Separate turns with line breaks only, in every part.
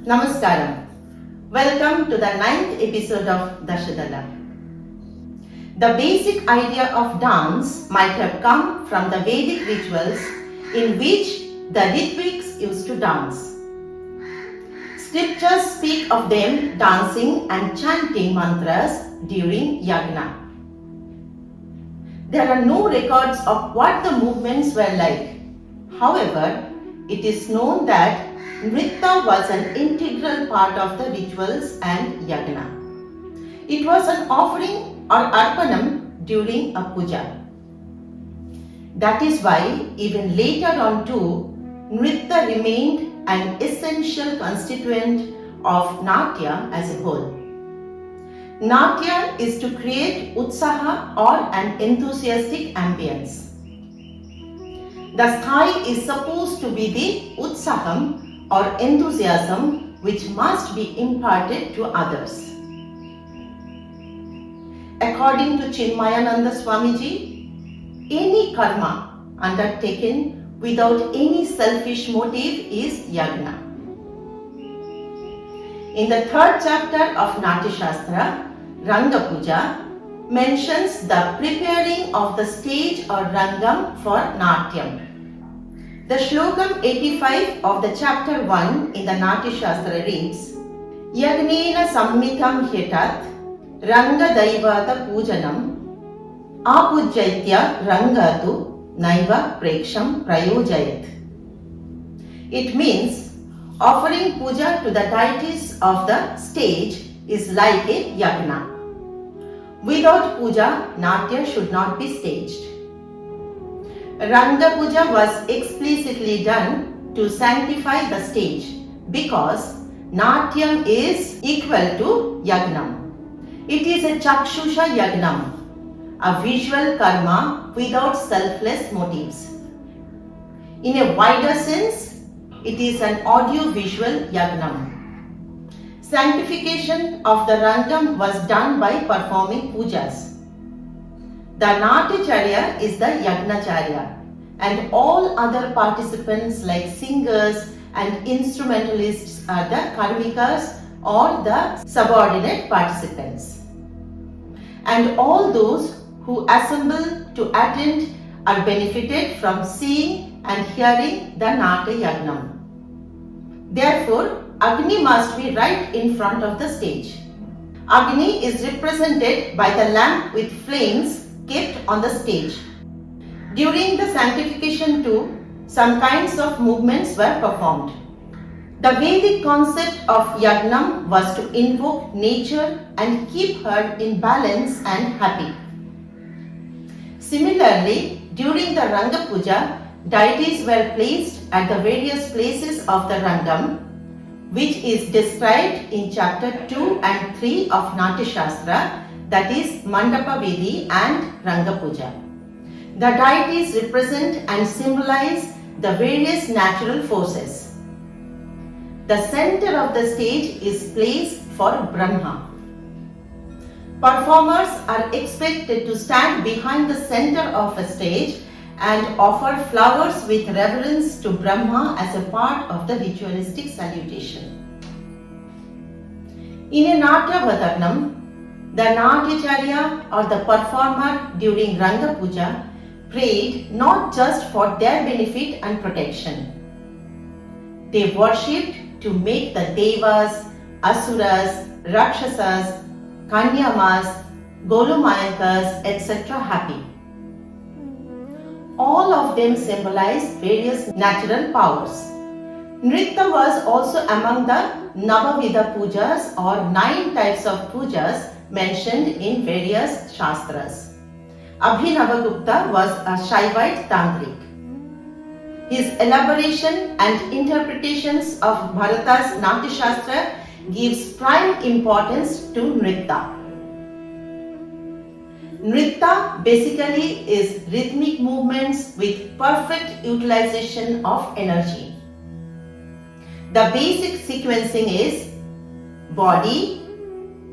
Namaskaram. Welcome to the 9th episode of Dashadala. The basic idea of dance might have come from the Vedic rituals in which the Ritviks used to dance. Scriptures speak of them dancing and chanting mantras during yagna. There are no records of what the movements were like. However, it is known that Nritta was an integral part of the rituals and yagna. It was an offering or arpanam during a puja. That is why even later on too, Nritta remained an essential constituent of Natya as a whole. Natya is to create utsaha or an enthusiastic ambience. The sky is supposed to be the utsaham or enthusiasm which must be imparted to others. According to Chinmayananda Swamiji, any karma undertaken without any selfish motive is yagna. In the 3rd chapter of Natya Shastra, Ranga Puja mentions the preparing of the stage or rangam for Natyam. The Shlokam 85 of the chapter 1 in the Natya Shastra reads, Yagnena sammitam hyetat ranga daivata pujanam apujjaitya rangatu naiva preksham prayojayat. It means offering puja to the deities of the stage is like a yagna. Without puja, Natya should not be staged. Ranga Puja was explicitly done to sanctify the stage because Natyam is equal to Yagnam. It is a Chakshusha Yagnam, a visual karma without selfless motives. In a wider sense, it is an audio-visual Yagnam. Sanctification of the Rangam was done by performing pujas. The Natyacharya is the Yagnacharya, and all other participants like singers and instrumentalists are the Karmikas or the subordinate participants. And all those who assemble to attend are benefited from seeing and hearing the Natya Yagnam. Therefore, Agni must be right in front of the stage. Agni is represented by the lamp with flames kept on the stage. During the sanctification too, some kinds of movements were performed. The Vedic concept of Yagnam was to invoke nature and keep her in balance and happy. Similarly, during the Ranga Puja, deities were placed at the various places of the Rangam, which is described in chapter 2 and 3 of Natya Shastra, that is Mandapa Vedi and Ranga Puja. The deities represent and symbolize the various natural forces. The center of the stage is placed for Brahma. Performers are expected to stand behind the center of a stage and offer flowers with reverence to Brahma as a part of the ritualistic salutation. In a Natya Vadarnam, the Natyacharya or the performer during Ranga Puja prayed not just for their benefit and protection. They worshipped to make the Devas, Asuras, Rakshasas, Kanyamas, Golumayakas, etc. happy. All of them symbolize various natural powers. Nritta was also among the Navavidha pujas or 9 types of pujas mentioned in various Shastras. Abhinavagupta was a Shaivite Tantrik. His elaboration and interpretations of Bharata's Natya Shastra gives prime importance to Nritta. Nritta basically is rhythmic movements with perfect utilization of energy. The basic sequencing is body,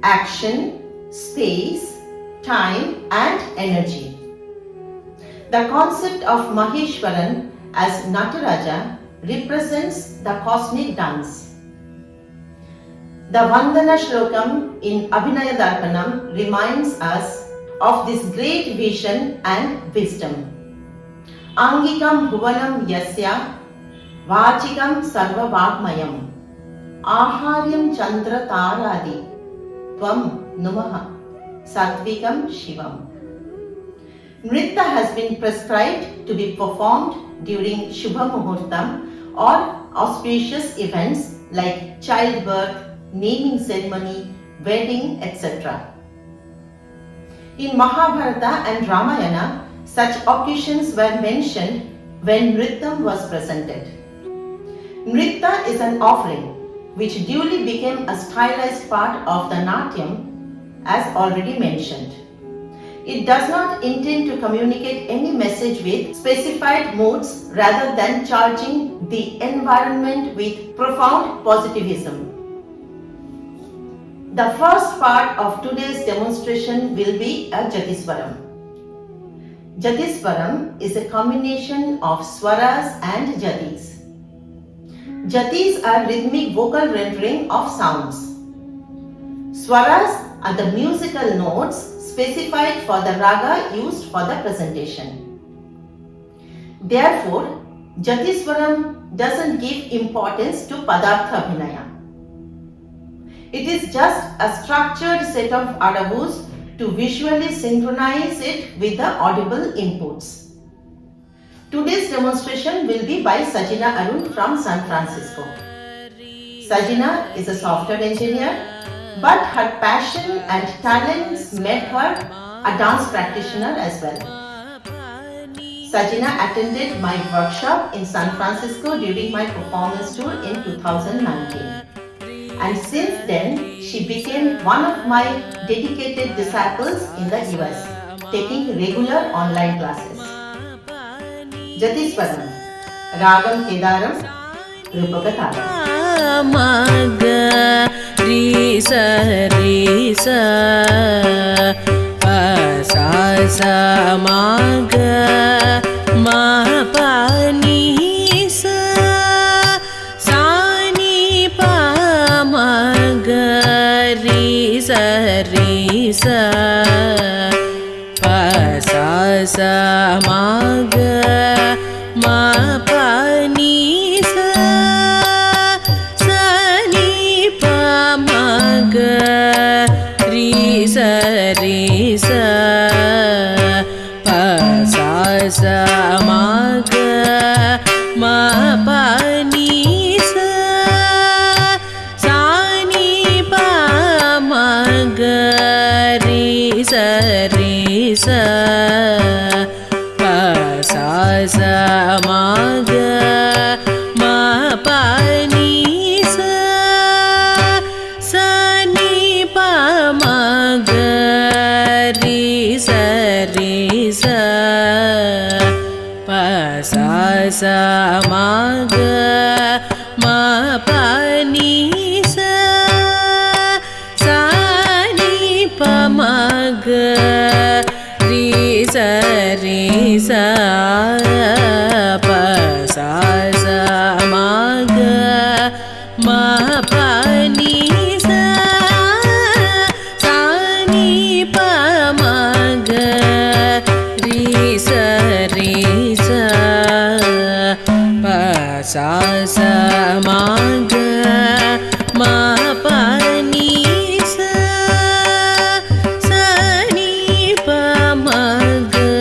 action, space, time and energy. The concept of Maheshwaran as Nataraja represents the cosmic dance. The Vandana Shlokam in Abhinaya Darpanam reminds us of this great vision and wisdom. Angikam Bhuvanam Yasya Vachikam Sarva Vagmayam Aharyam Chandra Taradi Tvam Numaha Satvikam Shivam. Nritta has been prescribed to be performed during Shubha Muhurtam or auspicious events like childbirth, naming ceremony, wedding, etc. In Mahabharata and Ramayana, such occasions were mentioned when Nrittam was presented. Nritta is an offering which duly became a stylized part of the Natyam as already mentioned. It does not intend to communicate any message with specified moods rather than charging the environment with profound positivism. The first part of today's demonstration will be a Jatiswaram. Jatiswaram is a combination of swaras and jatis. Jatis are rhythmic vocal rendering of sounds. Swaras are the musical notes specified for the raga used for the presentation. Therefore, Jatiswaram doesn't give importance to Padartha Abhinaya. It is just a structured set of adavus to visually synchronize it with the audible inputs. Today's demonstration will be by Sajina Arun from San Francisco. Sajina is a software engineer, but her passion and talents made her a dance practitioner as well. Sajina attended my workshop in San Francisco during my performance tour in 2019. And since then, she became one of my dedicated disciples in the US, taking regular online classes. Jatiswaram, Ragam Kedaram, Rupakataram.
Maga Risa Risa Sa Sa Maga Ma Pa Ni Sa Sa Ni Pa Maga Risa Risa Pa Sa Sa Maga Ma Pa Ni Sa Sa Ni Pa Maga Risa Risa Pa Sa Sa Maga Ma Pa Ni Sa Sa Ni Pa Maga Risa Risa Pa Sa Sa Maga Ma Pa Ni Sa Sa Ni Pa Maga Risa Risa Pa Sa Sa Maga Ma Pa Ni Sa Sa Ni Pa Maga Risa Risa Pa Sa Sa Maga Ma Pa Ni Sa Sa Ni Pa Maga Risa Risa Pa Sa Sa Maga Ma Pa Ni Sa Sa Ni Pa Maga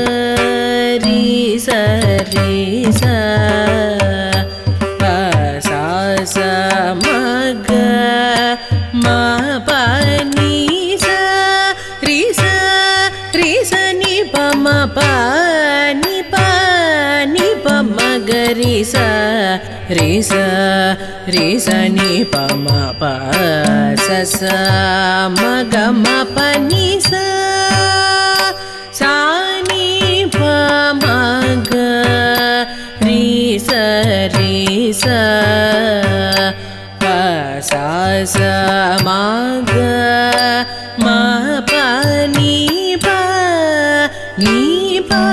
Risa Risa Pa Sa Sa Maga Ma Pa Ni Sa Risa Risa Ni Pa Ma Pa Ni Pa Ni Pa Maga Risa Risa Risa Ni Pa Ma Pa Sa Sa Maga Ma Pa Ni Sa Sa Ni Pa Maga Risa Risa Pa Sa Sa Maga Ma Pa Ni Pa Ni Pa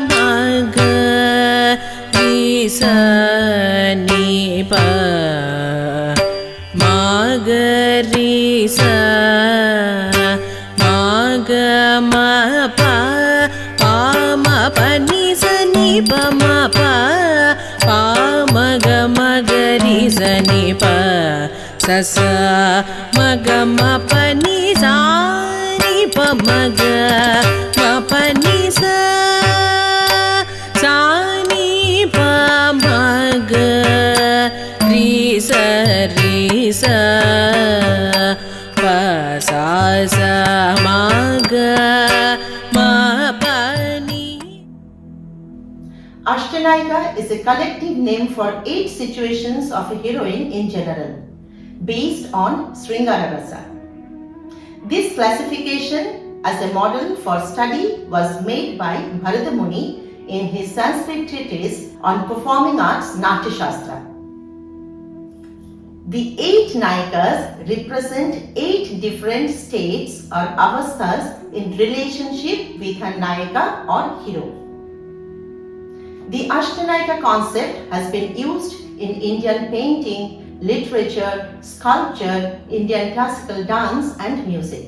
Maga Risa Ni Pa Maga sa ma ga ma pa pa ma pa ni sa ni pa ma pa pa ma ga ri sa ni pa sa sa ma ga ma pa ni sa ni pa ma pa ni sa sa ni pa ma ga ri sa pa sa sa ma ga ma pa ni.
Ashtanayika is a collective name for 8 situations of a heroine in general, based on Sringara Rasa. This classification as a model for study was made by Bharata Muni in his Sanskrit treatise on performing arts Natya Shastra. The 8 Nayikas represent 8 different states or avasthas in relationship with a Nayika or hero. The Ashtanayika concept has been used in Indian painting, literature, sculpture, Indian classical dance and music.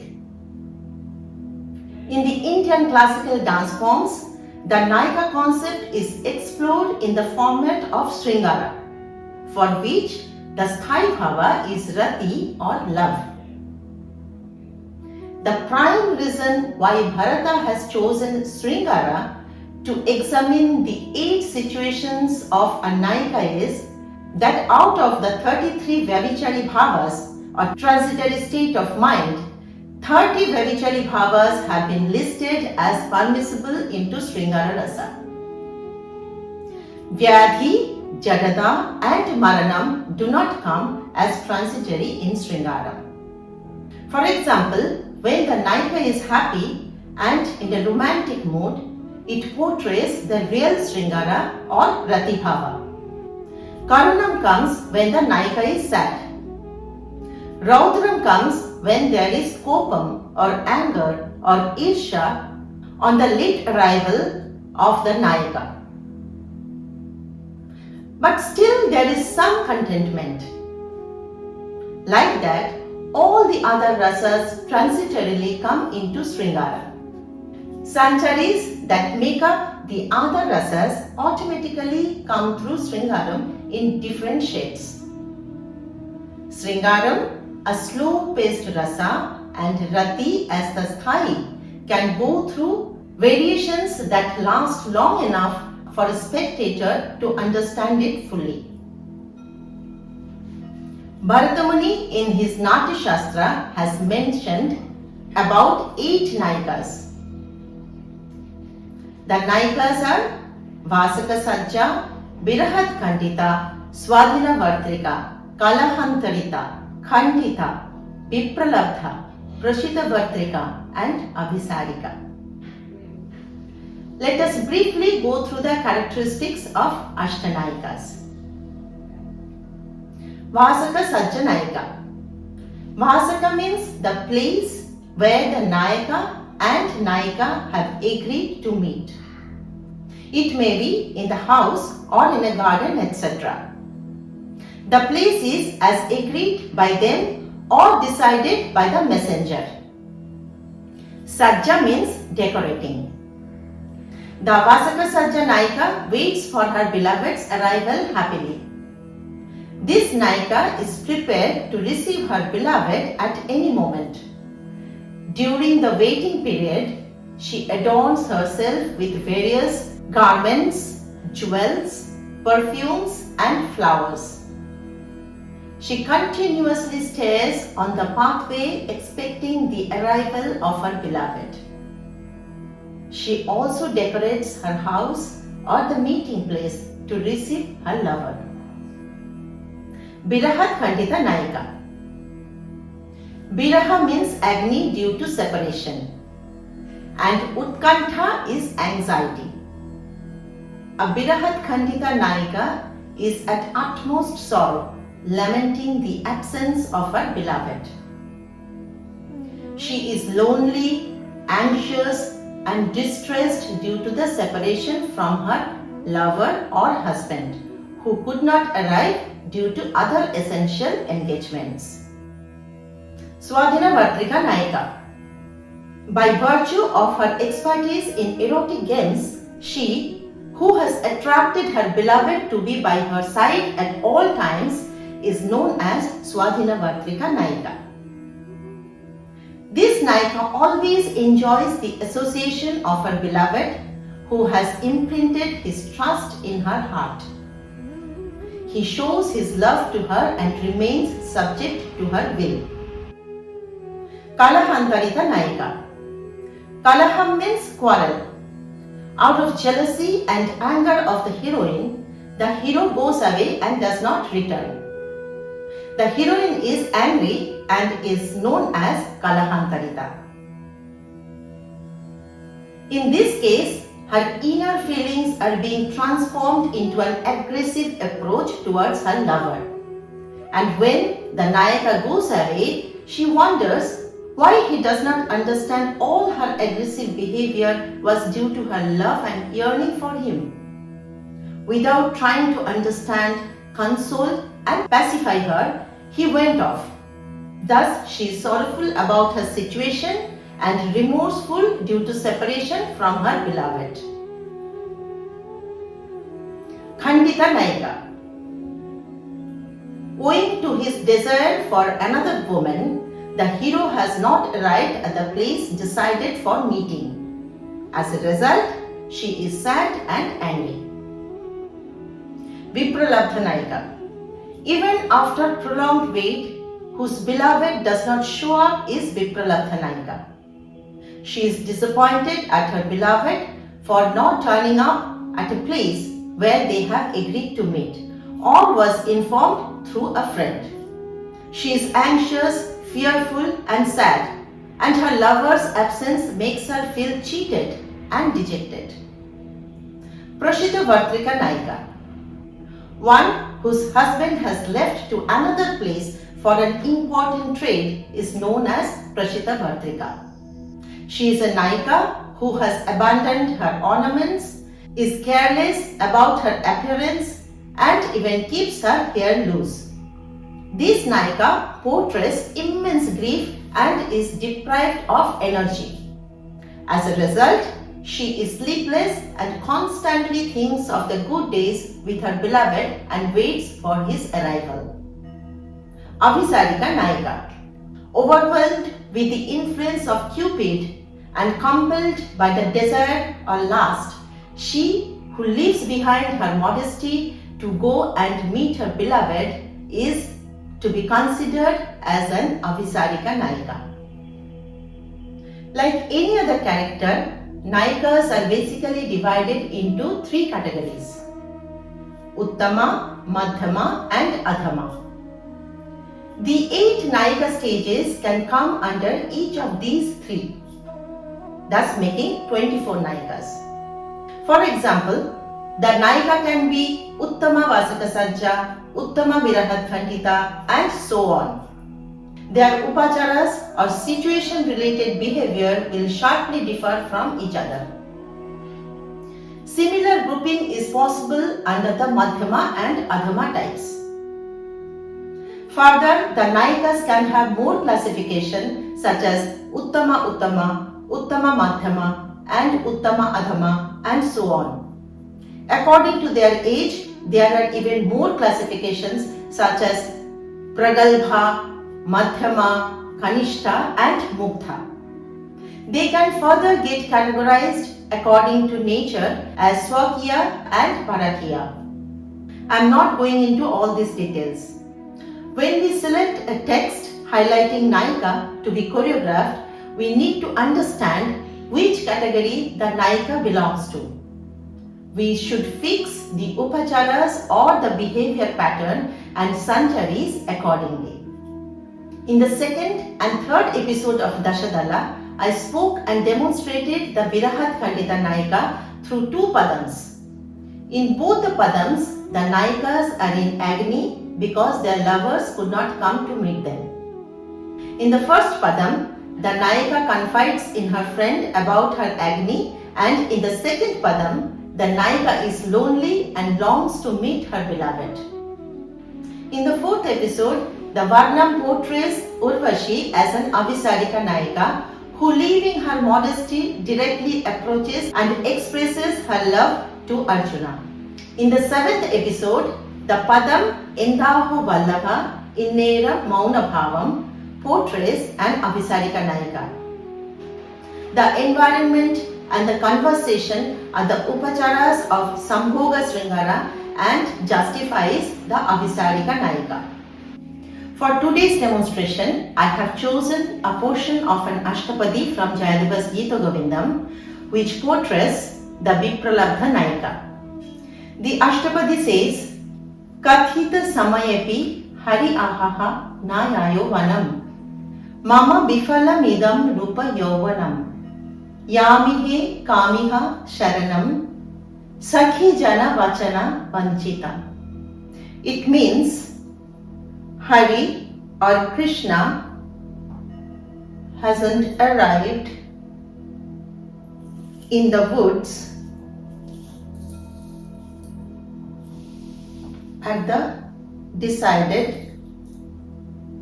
In the Indian classical dance forms, the Nayika concept is explored in the format of Sringara, for which the Sthai Bhava is Rati or love. The prime reason why Bharata has chosen Sringara to examine the 8 situations of a Nayika is that out of the 33 Vyabhichari Bhavas or transitory state of mind, 30 Vyabhichari Bhavas have been listed as permissible into Sringara Rasa. Vyadhi, Jadada and Maranam do not come as transitory in Sringara. For example, when the Nayika is happy and in a romantic mood, it portrays the real Sringara or Rati Bhava. Karunam comes when the Nayika is sad. Raudram comes when there is kopam or anger or irsha on the late arrival of the Nayika. But still there is some contentment. Like that, all the other rasas transitorily come into Sringara. Sancharis that make up the other rasas automatically come through Sringaram in different shades. Sringaram, a slow-paced rasa, and Rati as the sthai can go through variations that last long enough for a spectator to understand it fully. Bharata Muni in his Natya Shastra has mentioned about 8 Nayikas. The Nayikas are Vasaka Sajja, Birahat Kandita, Swadhina Vartrika, Kalahantarita, Khandita, Vipralabdha, Prashita Vartrika and Abhisarika. Let us briefly go through the characteristics of Ashtanayikas. Vasaka Sajja Nayika. Vasaka means the place where the Nayaka and Nayika have agreed to meet. It may be in the house or in a garden, etc. The place is as agreed by them or decided by the messenger. Sajja means decorating. The Vasaka Sajja Nayika waits for her beloved's arrival happily. This Nayika is prepared to receive her beloved at any moment. During the waiting period, she adorns herself with various garments, jewels, perfumes and flowers. She continuously stares on the pathway expecting the arrival of her beloved. She also decorates her house or the meeting place to receive her lover. Birahat Khandita Nayika. Biraha means agony due to separation and Utkantha is anxiety. A Birahat Khandita Nayika is at utmost sorrow, lamenting the absence of her beloved. She is lonely, anxious and distressed due to the separation from her lover or husband, who could not arrive due to other essential engagements. Swadhinavartrika Nayika. By virtue of her expertise in erotic games, she, who has attracted her beloved to be by her side at all times, is known as Swadhinavartrika Nayika. This Nayika always enjoys the association of her beloved, who has imprinted his trust in her heart. He shows his love to her and remains subject to her will. Kalahantarita Nayika. Kalaham means quarrel. Out of jealousy and anger of the heroine, the hero goes away and does not return. The heroine is angry and is known as Kalahantarita. In this case, her inner feelings are being transformed into an aggressive approach towards her lover. And when the Nayika goes away, she wonders why he does not understand all her aggressive behavior was due to her love and yearning for him. Without trying to understand, console and pacify her, he went off. Thus, she is sorrowful about her situation and remorseful due to separation from her beloved. Khandita Nayika. Owing to his desire for another woman, the hero has not arrived at the place decided for meeting. As a result, she is sad and angry. Vipralabdha Nayika. Even after prolonged wait, whose beloved does not show up is Vipralabdha Nayika. She is disappointed at her beloved for not turning up at a place where they have agreed to meet, or was informed through a friend. She is anxious, fearful and sad, and her lover's absence makes her feel cheated and dejected. Prashitavartrika Nayika. One whose husband has left to another place for an important trade is known as Prashitavartrika. She is a Nayika who has abandoned her ornaments, is careless about her appearance, and even keeps her hair loose. This Nayika portrays immense grief and is deprived of energy. As a result, she is sleepless and constantly thinks of the good days with her beloved and waits for his arrival. Abhisarika Nayika. Overwhelmed with the influence of Cupid and compelled by the desire or lust, she, who leaves behind her modesty to go and meet her beloved, is to be considered as an Abhisarika Nayika. Like any other character, Nayikas are basically divided into three categories: Uttama, Madhyama and Adhama. The 8 Nayika stages can come under each of these three, thus making 24 Nayikas. For example, the Nayika can be Uttama Vasaka Sajja, Uttama Virahad Khandita and so on. Their upacharas or situation related behavior will sharply differ from each other. Similar grouping is possible under the Madhyama and Adhama types. Further, the Nayikas can have more classification such as Uttama Uttama, Uttama Madhyama and Uttama Adhama and so on. According to their age, there are even more classifications such as Pragalbha, Madhyama, Kanishta and Muktha. They can further get categorized according to nature as Swakiya and Parakiya. I am not going into all these details. When we select a text highlighting Nayika to be choreographed, we need to understand which category the Nayika belongs to. We should fix the upacharas or the behavior pattern and sancharis accordingly. In the second and third episode of Dashadala, I spoke and demonstrated the Virahat Khandita Nayika through 2 padams. In both the padams, the Nayikas are in agony because their lovers could not come to meet them. In the first padam, the Nayika confides in her friend about her agony, and in the second padam, the Nayika is lonely and longs to meet her beloved. In the fourth episode, the Varnam portrays Urvashi as an Avisarika Nayika who, leaving her modesty, directly approaches and expresses her love to Arjuna. In the 7th episode, the Padam Endaho Vallabha Innera Mauna Bhavam portrays an Avisarika Nayika. The environment and the conversation are the upacharas of Sambhoga Sringara and justifies the Avisarika Nayika. For today's demonstration, I have chosen a portion of an Ashtapadi from Jayadeva's Gita Govindam, which portrays the Vipralabdha Nayika. The Ashtapadi says, Kathita Samayepi Hari Ahaha Nayayo Vanam Mama Bifalam Idam Rupa Yovanam Yamihe Kamiha Sharanam Sakhi Jana Vachana Vanchita. It means Hari or Krishna hasn't arrived in the woods at the decided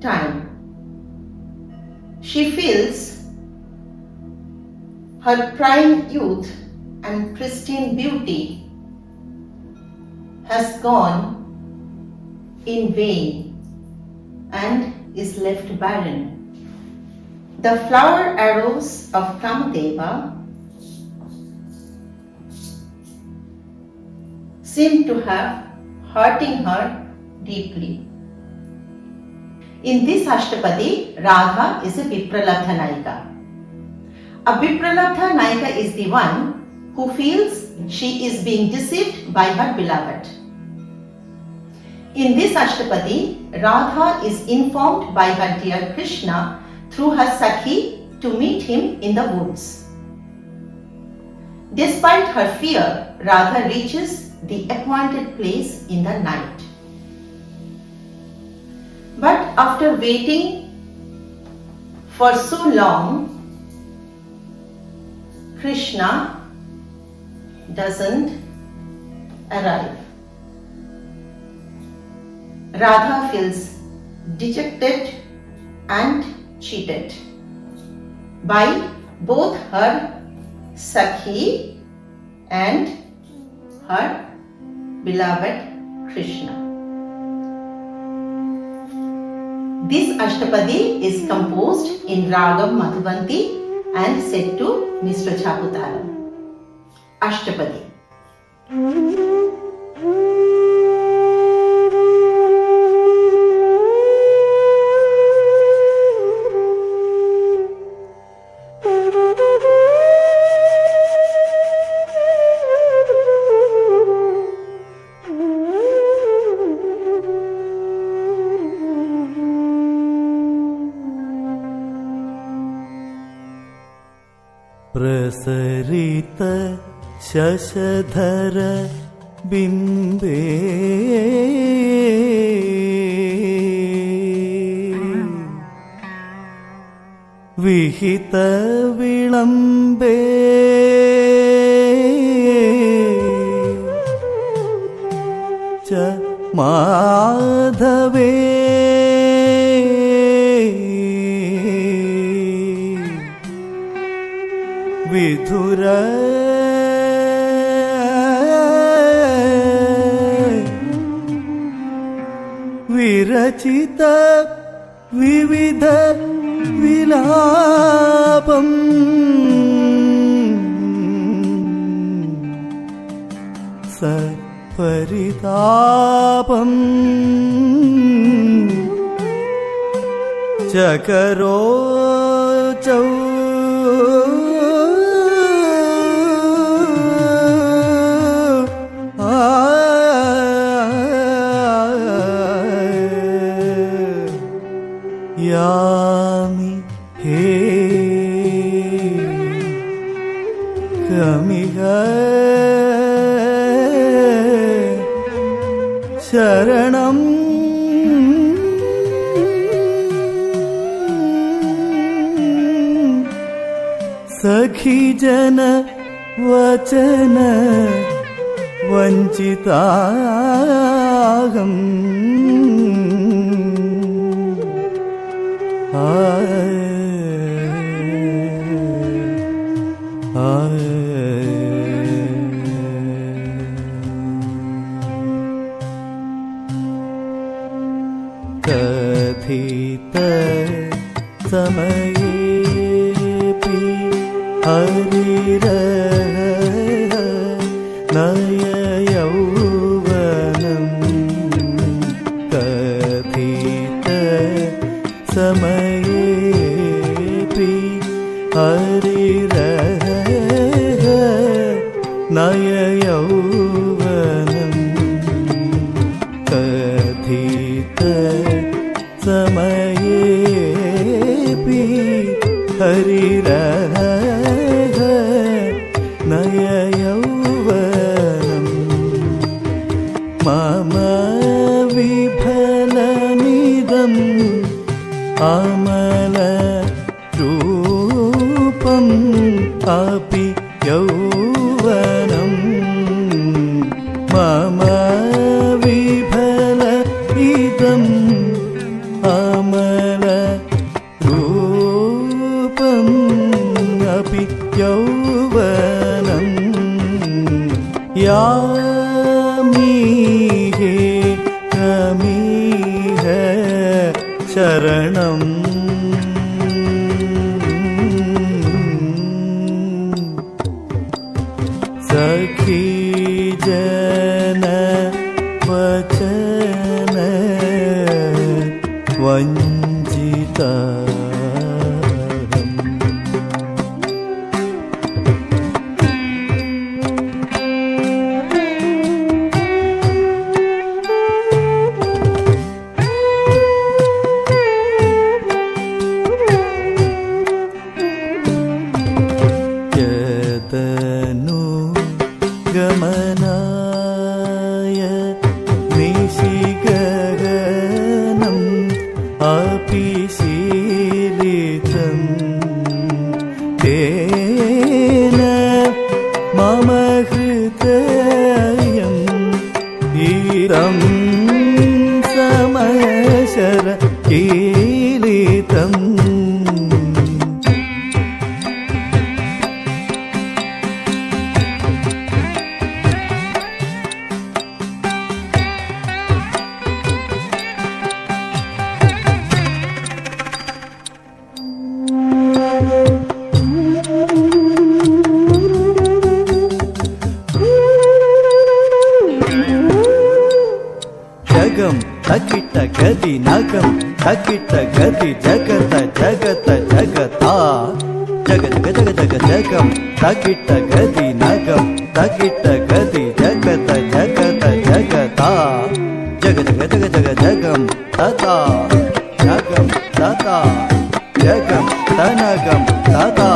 time. She feels her prime youth and pristine beauty has gone in vain and is left barren. The flower arrows of Kamadeva seem to have hurting her deeply. In this Ashtapadi, Radha is a Vipralabdha Nayika. A Vipralabdha Nayika is the one who feels she is being deceived by her beloved. In this Ashtapadi, Radha is informed by her dear Krishna through her Sakhi to meet him in the woods. Despite her fear, Radha reaches the appointed place in the night. But after waiting for so long, Krishna doesn't arrive. Radha feels dejected and cheated by both her Sakhi and her beloved Krishna. This Ashtapadi is composed in Ragam Madhuvanti and set to Mr. Chaputalam. Ashtapadi.
प्रसरित Shashadhar बिम्बे विहित विलम्बे च माधवे विधुर विरचित विविध विलापम् सपरितापम् चकरोचौ यामि हे कमिह शरणं सखी जन वचन वंचिताहम् कथित समयेऽपि हरिरनय यौवनम् कथित समयेऽपि हरिरनय यौवनम् कथित समयेऽपि हरिरनय यौवनम् मम विफलमिदम् अमलरूपम् अपि यौवनम् मम विफलमिदम् अमलरूपम् अपि यौवनम् यामीहे रमीह शरणम् सखी जन वचन वञ्चिता गमनाय निशिगगनम् अपि शीलितम् तेन मम हृदयम् इदं समशर कीलितम् जगम तकिट गति नगम तकिट गति जगत जगत जगता जग जग जग जग जगम तकिट गति नगम तकिट गति जगत जगत जगता जग जग जग जग जगम तथा नगम तथा जगम तनगम तथा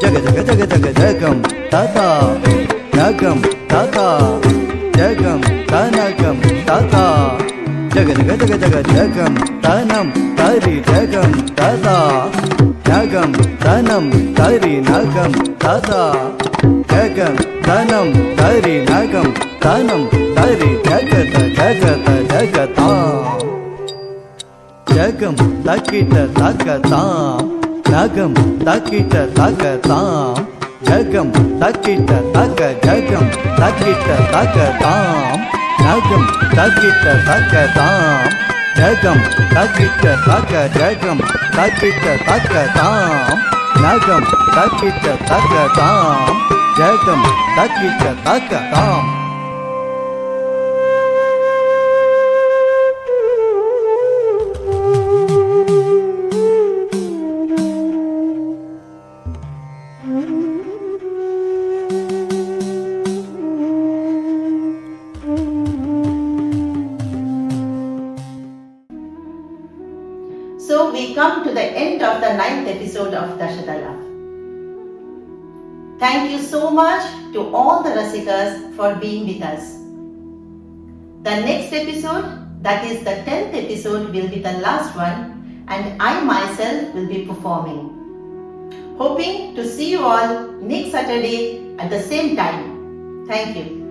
जग जग जग जग जगम तथा नगम तथा जगम तनगम तथा जग जग जग जग जगम तनम तरि जगम तथा नगम तनम तरि नगम तथा जगम तनम तरि नगम तनम तरि जगत जगत जगता जगम तकिट तकताम नगम तकिट तकताम जगम तकिट तक जगम तकिट तकताम नगम तकिट तकताम जगम तकिट तक जगम तकिट तकताम नगम तकिट तकताम जगम तकिट तकताम
So we come to the end of the 9th episode of Dashadala. Thank you so much to all the Rasikas for being with us. The next episode, that is the 10th episode, will be the last one, and I myself will be performing. Hoping to see you all next Saturday at the same time. Thank you.